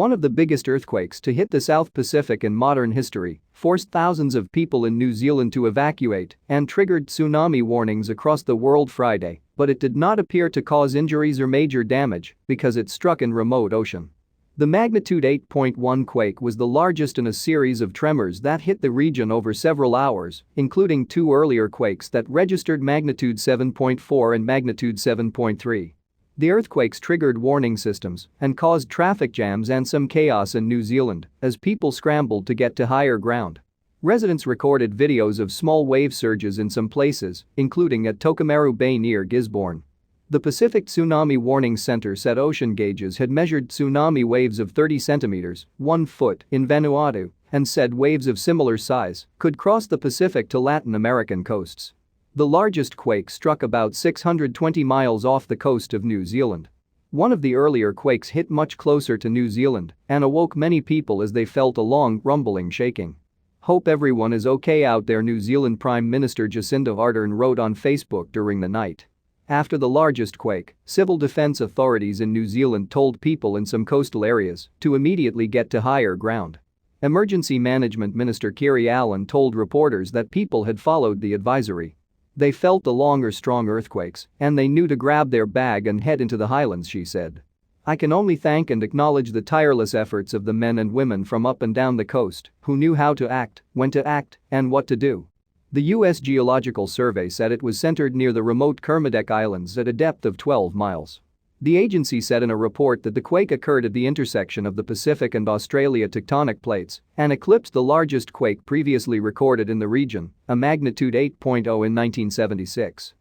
One of the biggest earthquakes to hit the South Pacific in modern history forced thousands of people in New Zealand to evacuate and triggered tsunami warnings across the world Friday, but it did not appear to cause injuries or major damage because it struck in remote ocean. The magnitude 8.1 quake was the largest in a series of tremors that hit the region over several hours, including two earlier quakes that registered magnitude 7.4 and magnitude 7.3. The earthquakes triggered warning systems and caused traffic jams and some chaos in New Zealand as people scrambled to get to higher ground. Residents recorded videos of small wave surges in some places, including at Tokomaru Bay near Gisborne. The Pacific Tsunami Warning Center said ocean gauges had measured tsunami waves of 30 centimeters, 1 foot, in Vanuatu, and said waves of similar size could cross the Pacific to Latin American coasts. The largest quake struck about 620 miles off the coast of New Zealand. One of the earlier quakes hit much closer to New Zealand and awoke many people as they felt a long, rumbling shaking. "Hope everyone is okay out there," New Zealand Prime Minister Jacinda Ardern wrote on Facebook during the night. After the largest quake, civil defense authorities in New Zealand told people in some coastal areas to immediately get to higher ground. Emergency Management Minister Kiri Allen told reporters that people had followed the advisory. They felt the long or strong earthquakes, and they knew to grab their bag and head into the highlands, she said. "I can only thank and acknowledge the tireless efforts of the men and women from up and down the coast who knew how to act, when to act, and what to do." The U.S. Geological Survey said it was centered near the remote Kermadec Islands at a depth of 12 miles. The agency said in a report that the quake occurred at the intersection of the Pacific and Australia tectonic plates and eclipsed the largest quake previously recorded in the region, a magnitude 8.0 in 1976.